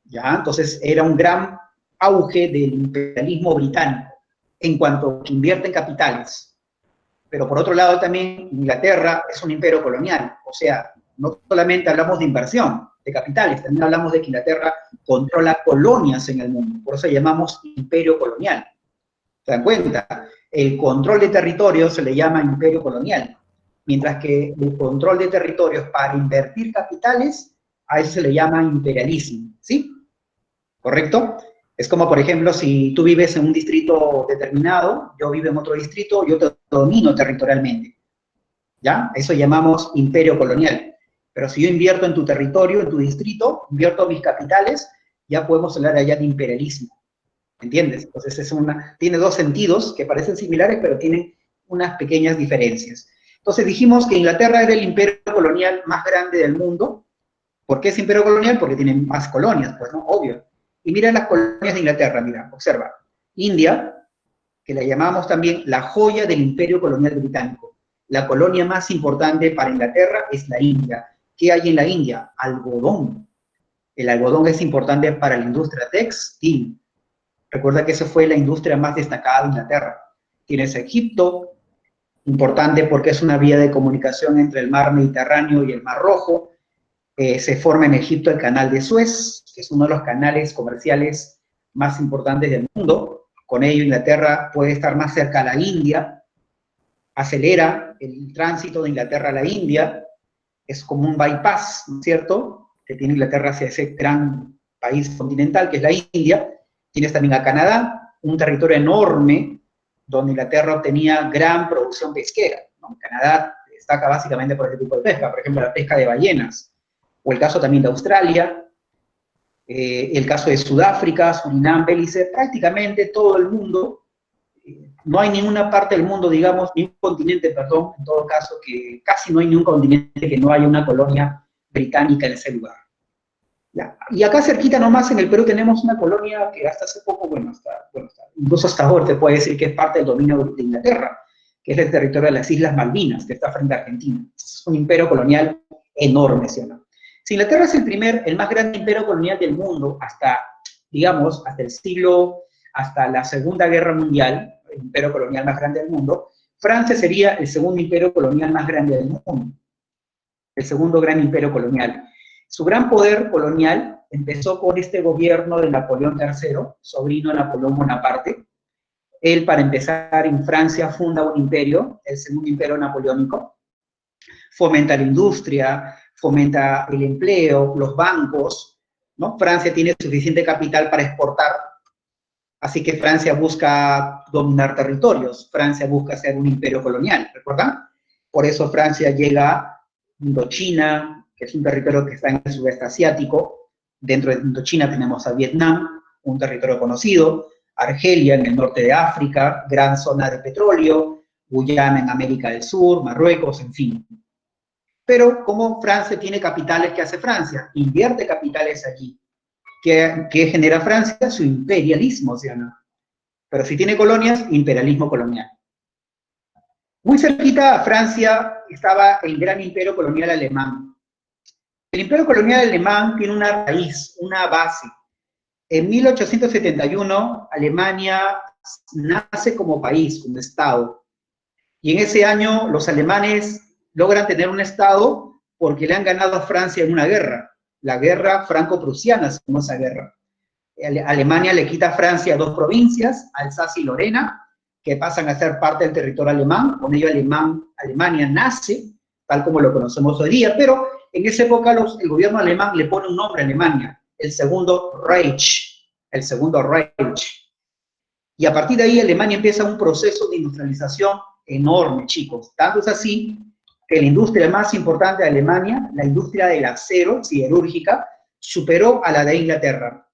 ¿ya? Entonces era un gran auge del imperialismo británico en cuanto a que invierten capitales. Pero por otro lado también Inglaterra es un imperio colonial, o sea, no solamente hablamos de inversión, de capitales, también hablamos de que Inglaterra controla colonias en el mundo, por eso llamamos imperio colonial. ¿Se dan cuenta? El control de territorio se le llama imperio colonial, mientras que el control de territorios para invertir capitales, a eso se le llama imperialismo, ¿sí? ¿Correcto? Es como, por ejemplo, si tú vives en un distrito determinado, yo vivo en otro distrito, yo te domino territorialmente, ¿ya? Eso llamamos imperio colonial. Pero si yo invierto en tu territorio, en tu distrito, invierto mis capitales, ya podemos hablar allá de imperialismo. ¿Entiendes? Entonces tiene dos sentidos que parecen similares, pero tienen unas pequeñas diferencias. Entonces dijimos que Inglaterra era el imperio colonial más grande del mundo. ¿Por qué es imperio colonial? Porque tiene más colonias, pues, ¿no? Obvio. Y mira las colonias de Inglaterra, mira, observa. India, que la llamamos también la joya del imperio colonial británico. La colonia más importante para Inglaterra es la India. ¿Qué hay en la India? Algodón. El algodón es importante para la industria textil. Recuerda que esa fue la industria más destacada de Inglaterra. Tienes Egipto, importante porque es una vía de comunicación entre el mar Mediterráneo y el mar Rojo. Se forma en Egipto el canal de Suez, que es uno de los canales comerciales más importantes del mundo. Con ello Inglaterra puede estar más cerca a la India, acelera el tránsito de Inglaterra a la India, es como un bypass, ¿no es cierto?, que tiene Inglaterra hacia ese gran país continental que es la India. Tienes también a Canadá, un territorio enorme, donde Inglaterra obtenía gran producción pesquera, ¿no? Canadá destaca básicamente por ese tipo de pesca, por ejemplo, la pesca de ballenas, o el caso también de Australia, el caso de Sudáfrica, Surinam, Belice, prácticamente todo el mundo, no hay ninguna parte del mundo, digamos, ningún continente, perdón, en todo caso, que casi no hay ningún continente que no haya una colonia británica en ese lugar. Ya. Y acá cerquita nomás en el Perú tenemos una colonia que hasta hace poco, incluso hasta ahora te puede decir que es parte del dominio de Inglaterra, que es el territorio de las Islas Malvinas, que está frente a Argentina. Es un imperio colonial enorme, ¿sí o no? Si Inglaterra es el más grande imperio colonial del mundo hasta, digamos, hasta la Segunda Guerra Mundial, el imperio colonial más grande del mundo, Francia sería el segundo imperio colonial más grande del mundo, el segundo gran imperio colonial. Su gran poder colonial empezó con este gobierno de Napoleón III, sobrino de Napoleón Bonaparte. Él, para empezar, en Francia funda un imperio, el segundo imperio napoleónico, fomenta la industria, fomenta el empleo, los bancos, ¿no? Francia tiene suficiente capital para exportar, así que Francia busca dominar territorios, Francia busca ser un imperio colonial, ¿recuerdan? Por eso Francia llega a Indochina, que es un territorio que está en el sudeste asiático. Dentro de Indochina tenemos a Vietnam, un territorio conocido, Argelia en el norte de África, gran zona de petróleo, Guyana en América del Sur, Marruecos, en fin. Pero como Francia tiene capitales, ¿qué hace Francia? Invierte capitales allí. ¿Qué genera Francia? Su imperialismo, ¿sí o no? Pero si tiene colonias, imperialismo colonial. Muy cerquita a Francia estaba el gran imperio colonial alemán. El imperio colonial alemán tiene una raíz, una base. En 1871, Alemania nace como país, como Estado. Y en ese año los alemanes logran tener un Estado porque le han ganado a Francia en una guerra, la guerra franco-prusiana, se llama esa guerra. Alemania le quita a Francia dos provincias, Alsacia y Lorena, que pasan a ser parte del territorio alemán. Con ello Alemania nace, tal como lo conocemos hoy día, pero en esa época el gobierno alemán le pone un nombre a Alemania, el Segundo Reich, el Segundo Reich. Y a partir de ahí Alemania empieza un proceso de industrialización enorme, chicos. Tanto es así que la industria más importante de Alemania, la industria del acero, siderúrgica, superó a la de Inglaterra.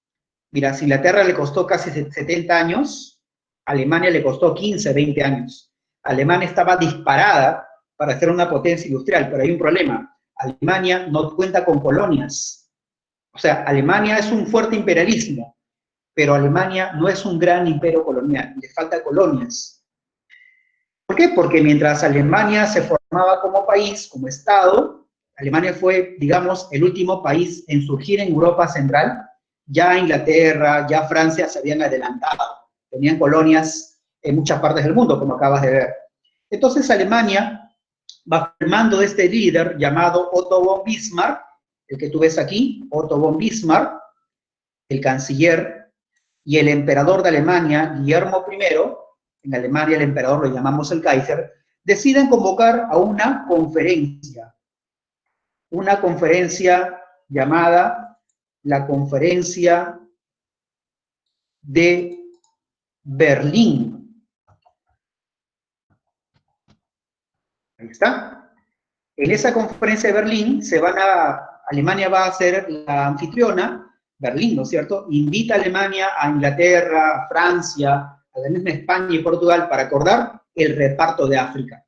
Mira, si Inglaterra le costó casi 70 años, Alemania le costó 15, 20 años. Alemania estaba disparada para ser una potencia industrial, pero hay un problema. Alemania no cuenta con colonias. O sea, Alemania es un fuerte imperialismo, pero Alemania no es un gran imperio colonial, le falta colonias. ¿Por qué? Porque mientras Alemania se formaba como país, como Estado, Alemania fue, digamos, el último país en surgir en Europa Central. Ya Inglaterra, ya Francia se habían adelantado, tenían colonias en muchas partes del mundo, como acabas de ver. Entonces Alemania, bajo el mando de este líder llamado Otto von Bismarck, el que tú ves aquí, Otto von Bismarck, el canciller, y el emperador de Alemania, Guillermo I, en Alemania el emperador lo llamamos el Kaiser, deciden convocar a una conferencia llamada la Conferencia de Berlín. Ahí está. En esa conferencia de Berlín Alemania va a ser la anfitriona, Berlín, ¿no es cierto? Invita a Alemania, a Inglaterra, a Francia, a la misma España y Portugal para acordar el reparto de África.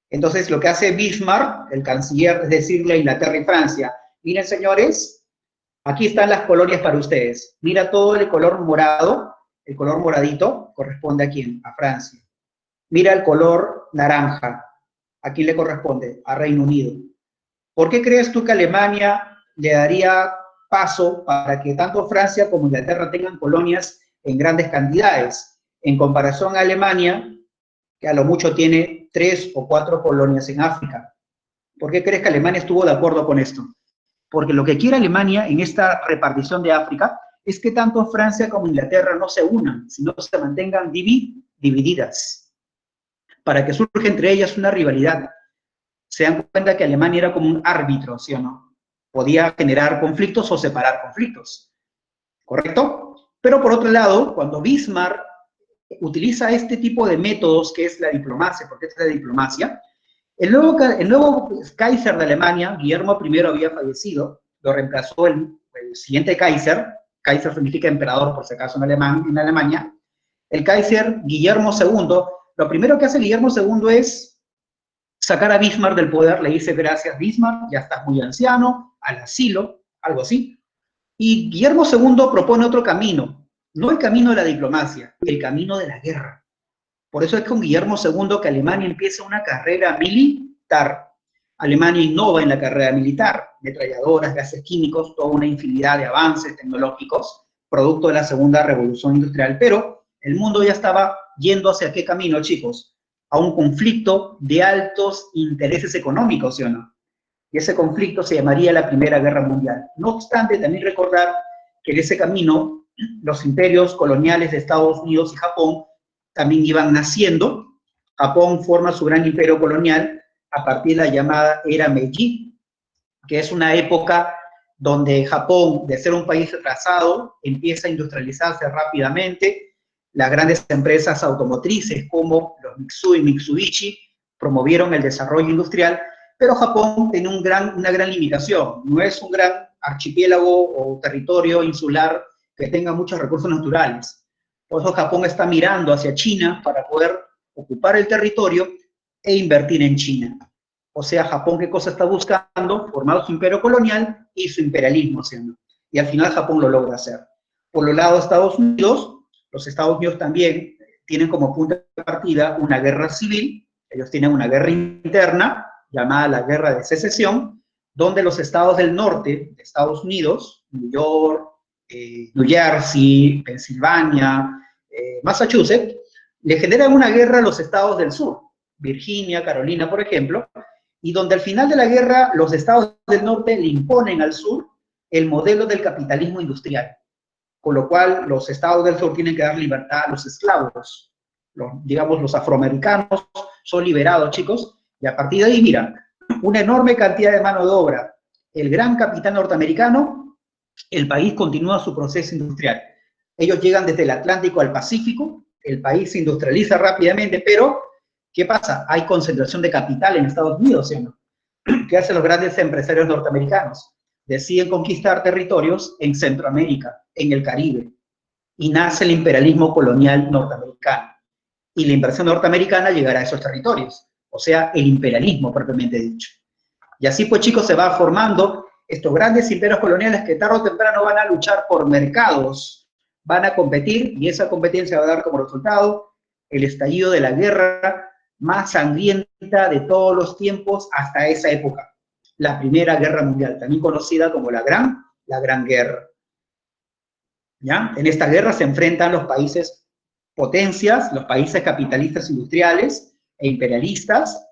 Entonces, lo que hace Bismarck, el canciller, es decirle a Inglaterra y Francia, miren, señores, aquí están las colonias para ustedes. Mira todo el color morado, el color moradito, corresponde a quién, a Francia. Mira el color naranja, ¿a quién le corresponde? A Reino Unido. ¿Por qué crees tú que Alemania le daría paso para que tanto Francia como Inglaterra tengan colonias en grandes cantidades, en comparación a Alemania, que a lo mucho tiene 3 o 4 colonias en África? ¿Por qué crees que Alemania estuvo de acuerdo con esto? Porque lo que quiere Alemania en esta repartición de África es que tanto Francia como Inglaterra no se unan, sino se mantengan divididas, para que surja entre ellas una rivalidad. Se dan cuenta que Alemania era como un árbitro, ¿sí o no? Podía generar conflictos o separar conflictos, ¿correcto? Pero por otro lado, cuando Bismarck utiliza este tipo de métodos, que es la diplomacia, porque esta es la diplomacia, el nuevo Kaiser de Alemania, Guillermo I, había fallecido, lo reemplazó el siguiente Kaiser significa emperador, por si acaso, en Alemania, el Kaiser Guillermo II. Lo primero que hace Guillermo II es sacar a Bismarck del poder, le dice: gracias Bismarck, ya estás muy anciano, al asilo, algo así. Y Guillermo II propone otro camino, no el camino de la diplomacia, el camino de la guerra. Por eso es con Guillermo II que Alemania empieza una carrera militar. Alemania innova en la carrera militar, metralladoras, gases químicos, toda una infinidad de avances tecnológicos, producto de la segunda revolución industrial, pero el mundo ya estaba yendo hacia qué camino, chicos, a un conflicto de altos intereses económicos, ¿sí o no? Y ese conflicto se llamaría la Primera Guerra Mundial. No obstante, también recordar que en ese camino los imperios coloniales de Estados Unidos y Japón también iban naciendo. Japón forma su gran imperio colonial a partir de la llamada Era Meiji, que es una época donde Japón, de ser un país retrasado, empieza a industrializarse rápidamente. Las grandes empresas automotrices como los Mitsui y Mitsubishi promovieron el desarrollo industrial, pero Japón tiene una gran limitación. No es un gran archipiélago o territorio insular que tenga muchos recursos naturales. Por eso Japón está mirando hacia China para poder ocupar el territorio e invertir en China. O sea, Japón, ¿qué cosa está buscando? Formar su imperio colonial y su imperialismo, ¿sí? Y al final Japón lo logra hacer. Por el lado de Estados Unidos, los Estados Unidos también tienen como punto de partida una guerra civil. Ellos tienen una guerra interna, llamada la Guerra de Secesión, donde los estados del norte de Estados Unidos, New York, New Jersey, Pensilvania, Massachusetts, le generan una guerra a los estados del sur, Virginia, Carolina, por ejemplo, y donde al final de la guerra los estados del norte le imponen al sur el modelo del capitalismo industrial, con lo cual los estados del sur tienen que dar libertad a los esclavos. Digamos, los afroamericanos son liberados, chicos, y a partir de ahí, mira, una enorme cantidad de mano de obra, el gran capital norteamericano, el país continúa su proceso industrial. Ellos llegan desde el Atlántico al Pacífico, el país se industrializa rápidamente, pero ¿qué pasa? Hay concentración de capital en Estados Unidos, ¿sí o no? ¿Qué hacen los grandes empresarios norteamericanos? Deciden conquistar territorios en Centroamérica, en el Caribe, y nace el imperialismo colonial norteamericano. Y la inversión norteamericana llegará a esos territorios, o sea, el imperialismo propiamente dicho. Y así pues, chicos, se va formando estos grandes imperios coloniales que tarde o temprano van a luchar por mercados, van a competir, y esa competencia va a dar como resultado el estallido de la guerra más sangrienta de todos los tiempos hasta esa época, la Primera Guerra Mundial, también conocida como la Gran Guerra. ¿Ya? En esta guerra se enfrentan los países potencias, los países capitalistas industriales e imperialistas.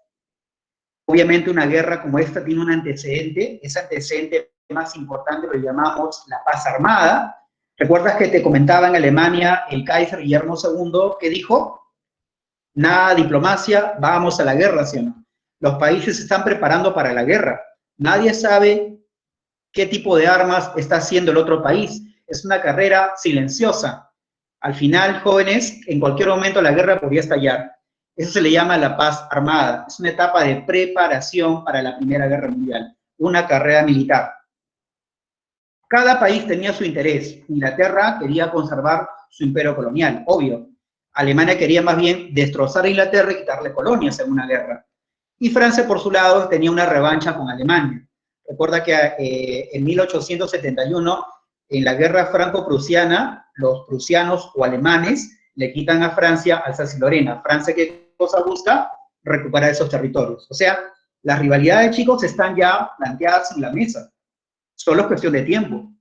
Obviamente una guerra como esta tiene un antecedente, ese antecedente más importante lo llamamos la paz armada. ¿Recuerdas que te comentaba en Alemania el Kaiser Guillermo II que dijo? Nada diplomacia, vamos a la guerra, ¿sí o no? Los países se están preparando para la guerra. Nadie sabe qué tipo de armas está haciendo el otro país. Es una carrera silenciosa. Al final, jóvenes, en cualquier momento la guerra podría estallar. Eso se le llama la paz armada. Es una etapa de preparación para la Primera Guerra Mundial, una carrera militar. Cada país tenía su interés. Inglaterra quería conservar su imperio colonial, obvio. Alemania quería más bien destrozar a Inglaterra y quitarle colonias en una guerra. Y Francia, por su lado, tenía una revancha con Alemania. Recuerda que en 1871, en la guerra franco-prusiana, los prusianos o alemanes le quitan a Francia Alsacia y Lorena. Francia, ¿qué cosa busca? Recuperar esos territorios. O sea, las rivalidades, chicos, están ya planteadas en la mesa. Solo es cuestión de tiempo.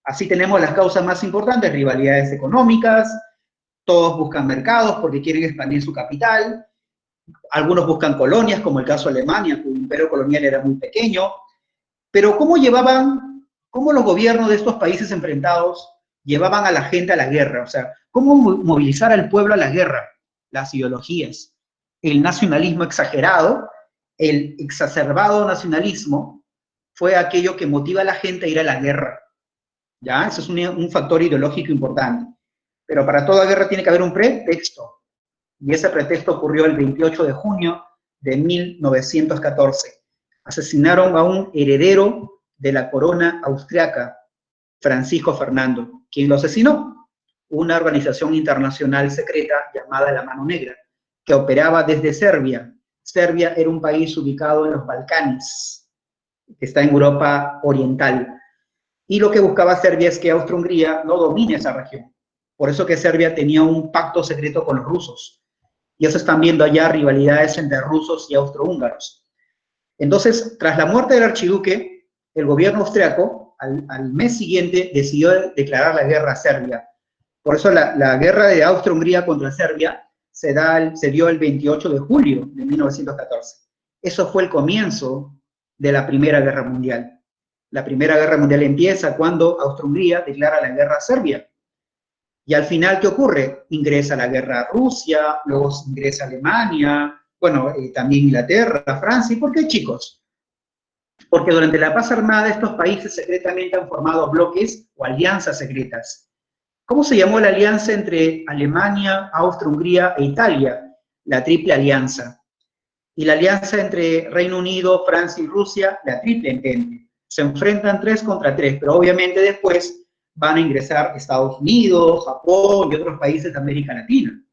Así tenemos las causas más importantes, rivalidades económicas, todos buscan mercados porque quieren expandir su capital, algunos buscan colonias, como el caso de Alemania, cuyo imperio colonial era muy pequeño, pero ¿cómo los gobiernos de estos países enfrentados llevaban a la gente a la guerra? O sea, ¿cómo movilizar al pueblo a la guerra? Las ideologías, el nacionalismo exagerado, el exacerbado nacionalismo, fue aquello que motiva a la gente a ir a la guerra. ¿Ya? Eso es un factor ideológico importante. Pero para toda guerra tiene que haber un pretexto. Y ese pretexto ocurrió el 28 de junio de 1914. Asesinaron a un heredero de la corona austriaca, Francisco Fernando. ¿Quién lo asesinó? Una organización internacional secreta llamada La Mano Negra, que operaba desde Serbia. Serbia era un país ubicado en los Balcanes, que está en Europa Oriental. Y lo que buscaba Serbia es que Austria-Hungría no domine esa región. Por eso que Serbia tenía un pacto secreto con los rusos. Y eso están viendo allá rivalidades entre rusos y austrohúngaros. Entonces, tras la muerte del archiduque, el gobierno austriaco, al mes siguiente, decidió declarar la guerra a Serbia. Por eso la guerra de Austria-Hungría contra Serbia se dio el 28 de julio de 1914. Eso fue el comienzo de la Primera Guerra Mundial. La Primera Guerra Mundial empieza cuando Austria-Hungría declara la guerra a Serbia. Y al final, ¿qué ocurre? Ingresa la guerra a Rusia, luego ingresa Alemania, bueno, también Inglaterra, Francia. ¿Y por qué, chicos? Porque durante la paz armada estos países secretamente han formado bloques o alianzas secretas. ¿Cómo se llamó la alianza entre Alemania, Austria-Hungría e Italia? La Triple Alianza. Y la alianza entre Reino Unido, Francia y Rusia, la Triple Entente. Se enfrentan 3 contra 3, pero obviamente después van a ingresar Estados Unidos, Japón y otros países de América Latina.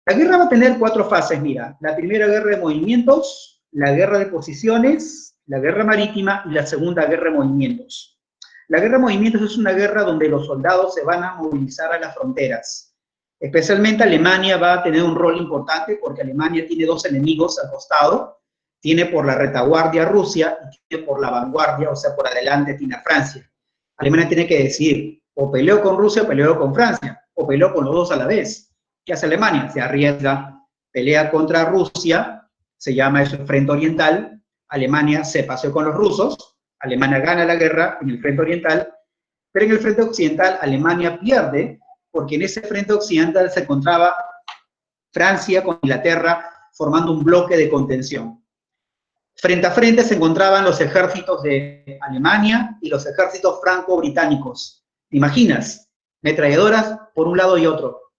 La guerra va a tener 4 fases, mira. La primera guerra de movimientos, la guerra de posiciones, la guerra marítima y la segunda guerra de movimientos. La guerra de movimientos es una guerra donde los soldados se van a movilizar a las fronteras. Especialmente Alemania va a tener un rol importante porque Alemania tiene 2 enemigos al costado. Tiene por la retaguardia a Rusia y tiene por la vanguardia, o sea, por adelante tiene a Francia. Alemania tiene que decidir, o peleo con Rusia o peleo con Francia, o peleo con los dos a la vez. ¿Qué hace Alemania? Se arriesga, pelea contra Rusia, se llama eso el Frente Oriental. Alemania se paseó con los rusos, Alemania gana la guerra en el Frente Oriental, pero en el Frente Occidental Alemania pierde, porque en ese Frente Occidental se encontraba Francia con Inglaterra formando un bloque de contención. Frente a frente se encontraban los ejércitos de Alemania y los ejércitos franco-británicos. ¿Te imaginas? Metralladoras por un lado y otro.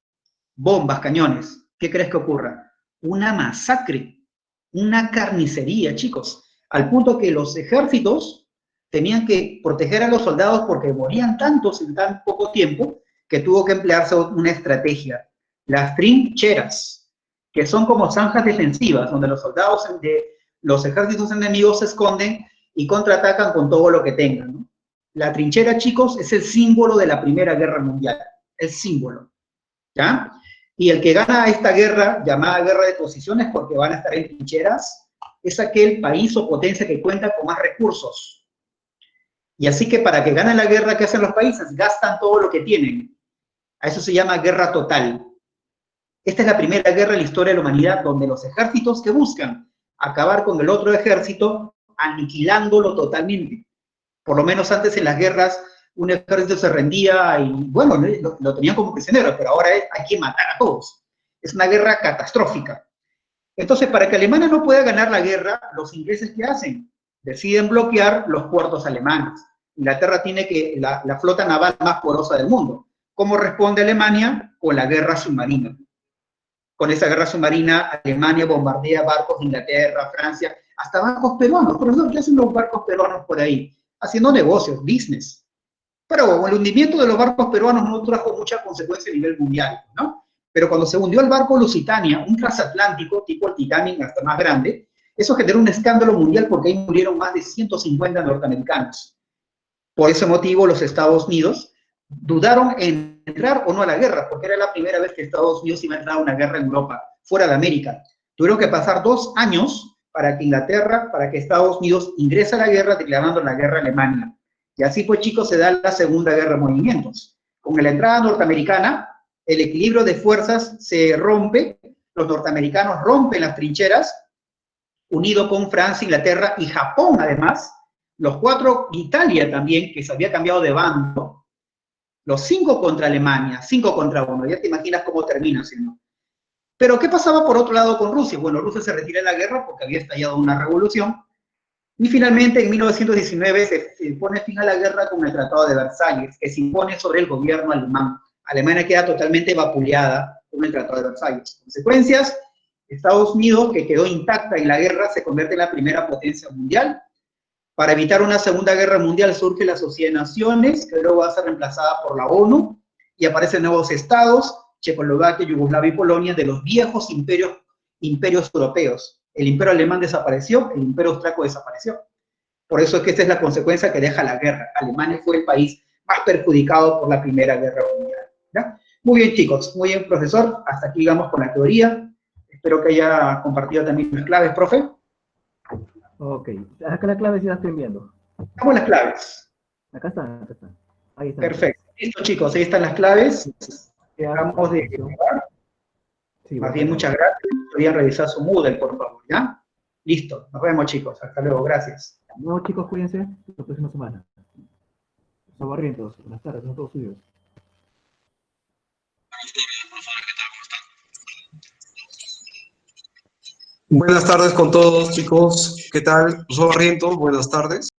Bombas, cañones. ¿Qué crees que ocurra? Una masacre, una carnicería, chicos. Al punto que los ejércitos tenían que proteger a los soldados porque morían tantos en tan poco tiempo que tuvo que emplearse una estrategia. Las trincheras, que son como zanjas defensivas, donde los soldados los ejércitos enemigos se esconden y contraatacan con todo lo que tengan, ¿no? La trinchera, chicos, es el símbolo de la Primera Guerra Mundial, el símbolo, ¿ya? Y el que gana esta guerra, llamada guerra de posiciones, porque van a estar en trincheras, es aquel país o potencia que cuenta con más recursos. Y así que para que ganen la guerra, ¿qué hacen los países? Gastan todo lo que tienen. A eso se llama guerra total. Esta es la primera guerra en la historia de la humanidad donde los ejércitos que buscan acabar con el otro ejército, aniquilándolo totalmente. Por lo menos antes en las guerras, un ejército se rendía y, bueno, lo tenían como prisionero, pero ahora hay que matar a todos. Es una guerra catastrófica. Entonces, para que Alemania no pueda ganar la guerra, los ingleses, ¿qué hacen? Deciden bloquear los puertos alemanes. Inglaterra tiene la flota naval más porosa del mundo. ¿Cómo responde Alemania? Con la guerra submarina. con esa guerra submarina, Alemania bombardea barcos de Inglaterra, Francia, hasta barcos peruanos. Profesor, ¿qué hacen los barcos peruanos por ahí? Haciendo negocios, business. Pero el hundimiento de los barcos peruanos no trajo mucha consecuencia a nivel mundial, ¿no? Pero cuando se hundió el barco Lusitania, un transatlántico tipo el Titanic, hasta más grande, eso generó un escándalo mundial porque ahí murieron más de 150 norteamericanos. Por ese motivo, los Estados Unidos dudaron en entrar o no a la guerra, porque era la primera vez que Estados Unidos iba a entrar a una guerra en Europa, fuera de América. Tuvieron que pasar 2 años para que Inglaterra, para que Estados Unidos ingrese a la guerra, declarando la guerra a Alemania. Y así pues, chicos, se da la Segunda Guerra de Movimientos. Con la entrada norteamericana, el equilibrio de fuerzas se rompe, los norteamericanos rompen las trincheras, unido con Francia, Inglaterra y Japón, además, los 4, Italia también, que se había cambiado de bando, los 5 contra Alemania, 5 contra 1, ya te imaginas cómo termina, ¿no? Pero, ¿qué pasaba por otro lado con Rusia? Bueno, Rusia se retira de la guerra porque había estallado una revolución, y finalmente en 1919 se pone fin a la guerra con el Tratado de Versalles, que se impone sobre el gobierno alemán. Alemania queda totalmente vapuleada con el Tratado de Versalles. Consecuencias, Estados Unidos, que quedó intacta en la guerra, se convierte en la primera potencia mundial. Para evitar una segunda guerra mundial surge la Sociedad de Naciones, que luego va a ser reemplazada por la ONU, y aparecen nuevos estados, Checoslovaquia, Yugoslavia y Polonia, de los viejos imperios europeos. El imperio alemán desapareció, el imperio austriaco desapareció. Por eso es que esta es la consecuencia que deja la guerra. Alemania fue el país más perjudicado por la Primera Guerra Mundial, ¿ya? Muy bien, chicos, muy bien, profesor. Hasta aquí vamos con la teoría. Espero que haya compartido también las claves, profe. Ok, acá la clave sí la estoy enviando. Vamos a las claves. Acá está, acá está. Ahí está. Perfecto. Listo, chicos, ahí están las claves. Vamos de... Sí, Más bien, muchas gracias. Podrían revisar su Moodle, por favor, ¿ya? Listo. Nos vemos, chicos. Hasta luego. Gracias. No, chicos, cuídense. La próxima semana. Los Barrientos. Buenas tardes, son todos suyos. Buenas tardes con todos, chicos. ¿Qué tal? Profesor Barrientos, buenas tardes.